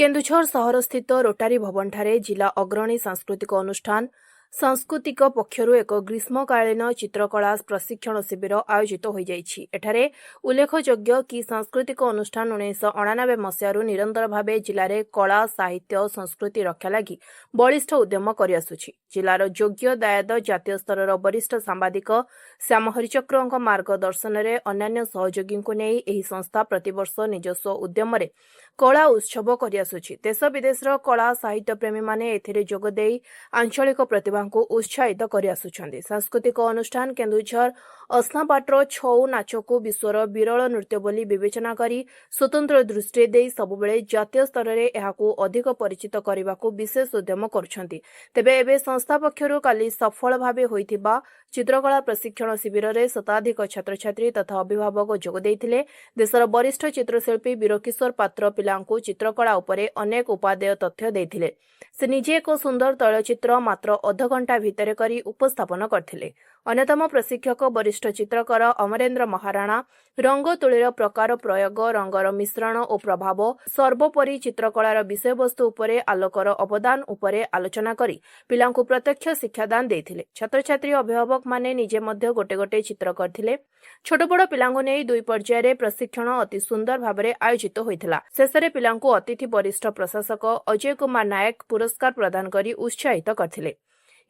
केन्दुझर सहर स्थित रोटारी भवन ठारे जिला अग्रणी सांस्कृतिक अनुष्ठान सांस्कृतिक पक्षरु एक ग्रीष्मकालीन चित्रकला प्रशिक्षण शिविर आयोजित हो जाइछि। एठारे उल्लेखयोग्य कि सांस्कृतिक अनुष्ठान 1999 मसीहारू निरंतर भावे जिले में कला साहित्य संस्कृति रक्षा लगी बलिष्ठ उद्यम कर आसुछि। जिलार योग्य दायाद जातीय स्तर वरिष्ठ सांबादिक श्याम हरिचक्र मार्गदर्शन में अन्य सहयोगी को नहीं एही संस्था प्रतिवर्ष निजस्व उद्यम कला उत्सव कर आसुछि। देश विदेशर कला साहित्य प्रेमी माने एथिरे जोग देई आंचलिक प्रतिभा को उत्साहित कर आसुछन्ति। सांस्कृतिक अनुष्ठान केन्दुझर अस्नापाटर छऊ नाच को विश्वर विरल नृत्य बोली विवेचना करी स्वतंत्र दृष्टि दे सबुबेले जातीय स्तर में एहाकू अधिक परिचित करने को विशेष उद्यम करुछन्ति। तेबे एबे संस्था पक्षरु काली सफल भावे होइथिबा चित्रकला प्रशिक्षण शिविर में शताधिक छात्र छात्री तथा अभिभावक जोग देइथिले। देशर वरिष्ठ चित्रशिल्पी वीरकिशोर पात्र पिलांकू चित्रकला उपरे अनेक उपादेय तथ्य देइथिले। से निजे एक सुंदर तैलचित्र मात्र अध घंटा भितर करी उपस्थापन करथिले। अन्यतम प्रशिक्षक वरिष्ठ चित्रकार अमरेन्द्र महाराणा रंग तुलीर प्रकार प्रयोग रंगर मिश्रण और प्रभाव सर्वोपरि चित्रकलार विषयवस्तु उपरे आलोकर अवदान उपरे आलोचना करी पिलांकू प्रत्यक्ष शिक्षादान देइथिले। छात्र छात्री अभिभावक माने निजे मध्य गोटे गोटे चित्र करथिले। छोट बड़ पिलांकू नै दुई पर्यायर प्रशिक्षण अति सुंदर भाबरे आयोजित होइथिला। शेषरे पिलांकू अतिथि वरिष्ठ प्रशासक अजय कुमार नायक पुरस्कार प्रदान करी उत्साहित करथिले।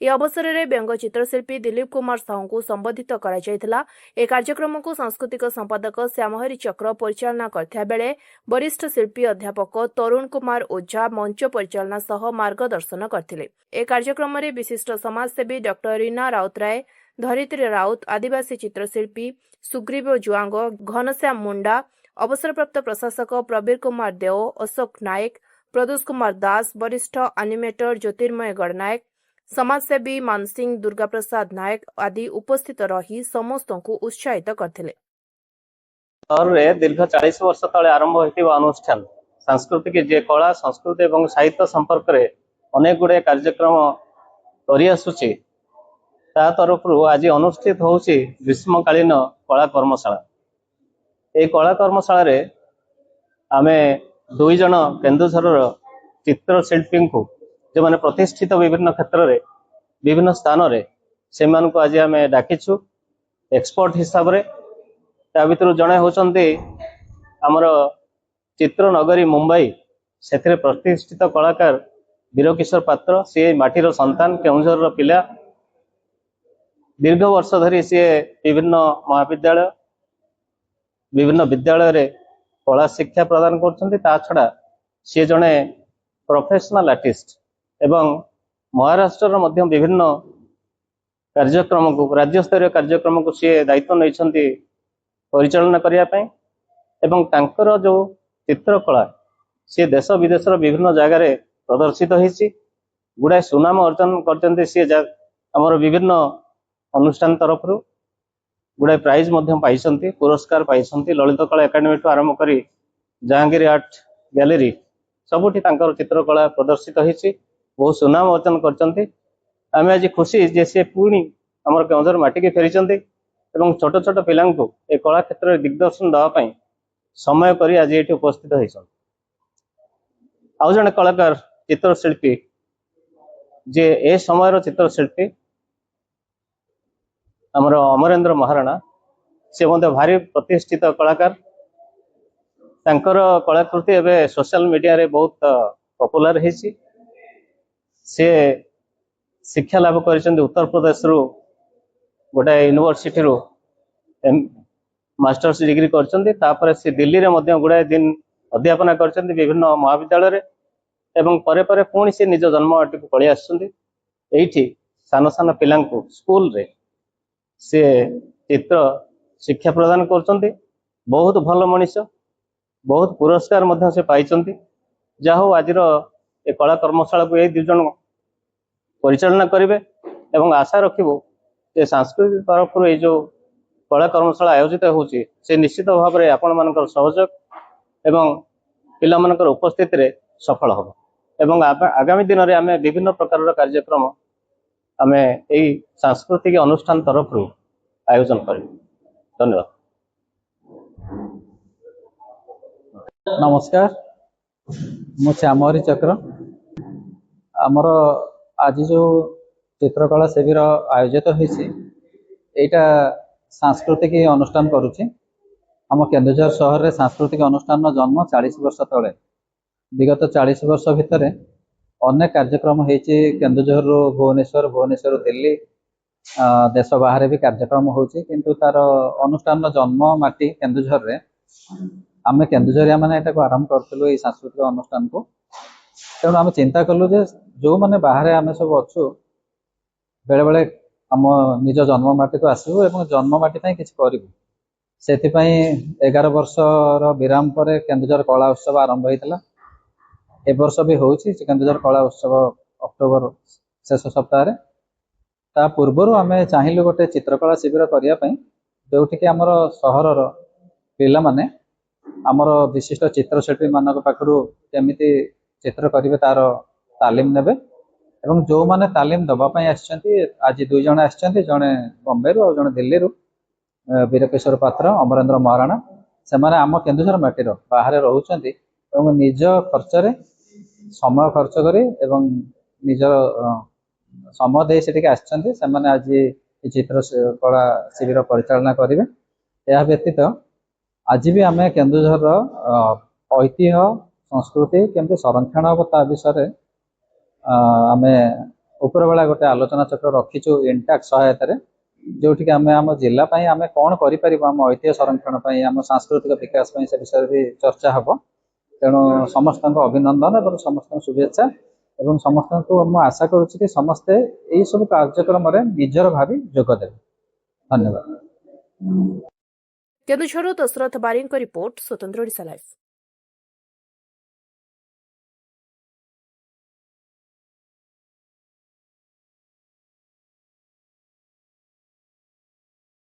ए अवसर में व्यंग चित्रशिल्पी दिलीप कुमार साहू को संबोधित करा। ए कार्यक्रम को सांस्कृतिक संपादक श्यामहरी चक्र परिचालना करथिया बेले वरिष्ठ शिल्पी अध्यापक तरुण कुमार ओझा मंच परिचालना सह मार्गदर्शन करथिले। ए कार्यक्रम में विशिष्ट समाजसेवी डॉक्टर रीना राउतराय, धरित्री राउत, आदिवासी चित्रशिल्पी सुग्रीव जुआंग, घनश्याम मुंडा, अवसरप्राप्त प्रशासक प्रवीर कुमार देव, अशोक नायक, प्रदोष कुमार दास, वरिष्ठ एनिमेटर ज्योतिर्मय गणनायक, समाजसेवी मानसिंह दुर्गा प्रसाद नायक आदि उपस्थित रही समस्त को उत्साहित करथिले। दीर्घ 40 वर्ष तले आरंभ होइतिबा अनुष्ठान सांस्कृतिक जे कला संस्कृति और साहित्य संपर्क में अनेक गुड़े कार्यक्रम करि आसुछि। ता तरफ आज अनुष्ठित होउछि ग्रीष्मकालीन कला कर्मशाला। ए कला कर्मशाला रे आमे दुई जन केन्दुझर चित्रशिल्पी को जो माने प्रतिष्ठित विभिन्न क्षेत्र में विभिन्न स्थान में से आज आम डाकिछु एक्सपर्ट हिसाब रे। ता भितर जड़े होचंती आमर चित्रनगरी मुंबई से प्रतिष्ठित कलाकार वीरकिशोर पात्र। सी माटीर संतान केन्दुझर पिला। दीर्घ वर्ष धरी सी विभिन्न महाविद्यालय विभिन्न विद्यालय रे कला शिक्षा प्रदान करछंती। ता छड़ा सी जड़े प्रोफेशनल आर्टिस्ट एवं महाराष्ट्र मध्य विभिन्न कार्यक्रम को राज्य स्तरीय कार्यक्रम को सी दायित्व नहीं परिचालना करने एवं तांकर जो चित्रकला सी देश विदेश विभिन्न जगार प्रदर्शित होती गुड़ाए सुनाम अर्जन कर सी आमर विभिन्न अनुष्ठान तरफ गुड़ाए प्राइज पाई पुरस्कार पाई ललित कला एकाडेमी ठू आरंभ कर जहांगीर आर्ट गैलरी सबुठी चित्रकला प्रदर्शित होती बहुत सुनाम अर्जन करते। आम आज खुशी जे सी पुणी आमर केन्दुझर माटी की फेरी एवं छोट छोट पिला ए कला क्षेत्र में दिग्दर्शन देवाई समय कर आज ये उपस्थित होती। आउ जड़े कलाकार चित्रशिल्पी जे ए समय चित्रशिल्पी आमर अमरेन्द्र महाराणा से भारी प्रतिष्ठित कलाकार। तांकर कलाकृति एवं सोशल मीडिया रे बहुत पॉपुलर है। से शिक्षा लाभ कर उत्तर प्रदेश रु गोटे यूनिवर्सिटी रु मास्टर्स डिग्री कर दिल्ली रे गुड़ाए दिन अध्यापना कर विभिन्न महाविद्यालय एवं परे परे पुणी से निज जन्ममाटी को पलि आठी सान सान पिला स्कूल रे से चित्र शिक्षा प्रदान कर बहुत भल मनीष बहुत पुरस्कार से पाई। जहा आज ए कला कर्मशाला को यही दुई जन परिचालना करेंगे एवं आशा रखिबो जे सांस्कृतिक तरफ ये जो कला कर्मशाला आयोजित होची से निश्चित भाव में आपण मानकर सहयोग एवं पिला मानकर उपस्थिति रे सफल होबो एवं आगामी दिन में आम विभिन्न प्रकार कार्यक्रम आम यही सांस्कृतिक अनुष्ठान तरफ आयोजन करें। धन्यवाद। नमस्कार। ମୁଁ ଶ୍ୟାମହରି ଚକ୍ର। ଆମର ଆଜି ଯୋଉ ଚିତ୍ରକଳା ଶିବିର ଆୟୋଜିତ ହୋଇଛି ଏଇଟା ସାଂସ୍କୃତିକ ଅନୁଷ୍ଠାନ କରୁଛି। ଆମ କେନ୍ଦୁଝର ସହରରେ ସାଂସ୍କୃତିକ ଅନୁଷ୍ଠାନର ଜନ୍ମ 40 ବର୍ଷ ତଳେ। ବିଗତ 40 ବର୍ଷ ଭିତରେ ଅନେକ କାର୍ଯ୍ୟକ୍ରମ ହେଇଛି। କେନ୍ଦୁଝରରୁ ଭୁବନେଶ୍ୱର, ଭୁବନେଶ୍ୱରରୁ ଦିଲ୍ଲୀ, ଦେଶ ବାହାରେ ବି କାର୍ଯ୍ୟକ୍ରମ ହଉଛି, କିନ୍ତୁ ତାର ଅନୁଷ୍ଠାନର ଜନ୍ମ ମାଟି କେନ୍ଦୁଝରରେ। ଆମେ କେନ୍ଦୁଝରିଆ ମାନେ ଏଟାକୁ ଆରମ୍ଭ କରିଥିଲୁ ଏଇ ସାଂସ୍କୃତିକ ଅନୁଷ୍ଠାନକୁ। ତେଣୁ ଆମେ ଚିନ୍ତା କଲୁ ଯେ ଯୋଉମାନେ ବାହାରେ ଆମେ ସବୁ ଅଛୁ, ବେଳେ ବେଳେ ଆମ ନିଜ ଜନ୍ମ ମାଟିକୁ ଆସିବୁ ଏବଂ ଜନ୍ମ ମାଟି ପାଇଁ କିଛି କରିବୁ। ସେଥିପାଇଁ 11 ବର୍ଷର ବିରାମ ପରେ କେନ୍ଦୁଝର କଳା ଉତ୍ସବ ଆରମ୍ଭ ହେଇଥିଲା। ଏ ବର୍ଷ ବି ହଉଛି କେନ୍ଦୁଝର କଳା ଉତ୍ସବ ଅକ୍ଟୋବର ଶେଷ ସପ୍ତାହରେ। ତା ପୂର୍ବରୁ ଆମେ ଚାହିଁଲୁ ଗୋଟେ ଚିତ୍ରକଳା ଶିବିର କରିବା ପାଇଁ, ଯୋଉଠିକି ଆମର ସହରର ପିଲାମାନେ ଆମର ବିଶିଷ୍ଟ ଚିତ୍ରଶିଳ୍ପୀ ମାନଙ୍କ ପାଖରୁ କେମିତି ଚିତ୍ର କରିବେ ତାର ତାଲିମ ନେବେ। ଏବଂ ଯୋଉମାନେ ତାଲିମ ଦେବା ପାଇଁ ଆସିଛନ୍ତି, ଆଜି 2 ଜଣ ଆସିଛନ୍ତି, ଜଣେ ବମ୍ବେରୁ ଆଉ ଜଣେ ଦିଲ୍ଲୀରୁ, ବୀରକିଶୋର ପାତ୍ର, ଅମରେନ୍ଦ୍ର ମହାରାଣା। ସେମାନେ ଆମ କେନ୍ଦୁଝର ମାଟିର ବାହାରେ ରହୁଛନ୍ତି ଏବଂ ନିଜ ଖର୍ଚ୍ଚରେ ସମୟ ଖର୍ଚ୍ଚ କରି ଏବଂ ନିଜର ସମୟ ଦେଇ ସେଠିକି ଆସିଛନ୍ତି। ସେମାନେ ଆଜି ଚିତ୍ର କଳା ଶିବିର ପରିଚାଳନା କରିବେ। ଏହା ବ୍ୟତୀତ ଆଜି ବି ଆମେ କେନ୍ଦୁଝରର ଐତିହ୍ୟ ସଂସ୍କୃତି କେମିତି ସଂରକ୍ଷଣ ହେବ ତା ବିଷୟରେ ଆମେ ଉପରବେଳା ଗୋଟେ ଆଲୋଚନା ଚକ୍ର ରଖିଛୁ ଇଣ୍ଟାକ୍ଟ ସହାୟତାରେ, ଯୋଉଠିକି ଆମେ ଆମ ଜିଲ୍ଲା ପାଇଁ ଆମେ କ'ଣ କରିପାରିବୁ ଆମ ଐତିହ୍ୟ ସଂରକ୍ଷଣ ପାଇଁ, ଆମ ସାଂସ୍କୃତିକ ବିକାଶ ପାଇଁ, ସେ ବିଷୟରେ ବି ଚର୍ଚ୍ଚା ହେବ। ତେଣୁ ସମସ୍ତଙ୍କୁ ଅଭିନନ୍ଦନ ଏବଂ ସମସ୍ତଙ୍କୁ ଶୁଭେଚ୍ଛା, ଏବଂ ସମସ୍ତଙ୍କୁ ମୁଁ ଆଶା କରୁଛି କି ସମସ୍ତେ ଏଇ ସବୁ କାର୍ଯ୍ୟକ୍ରମରେ ନିଜର ଭାବି ଯୋଗ ଦେବେ। ଧନ୍ୟବାଦ। କେନ୍ଦୁଝରରୁ ଦଶରଥ ବାରିଙ୍କ ରିପୋର୍ଟ, ସ୍ୱତନ୍ତ୍ର ଓଡ଼ିଶା ଲାଇଭ୍।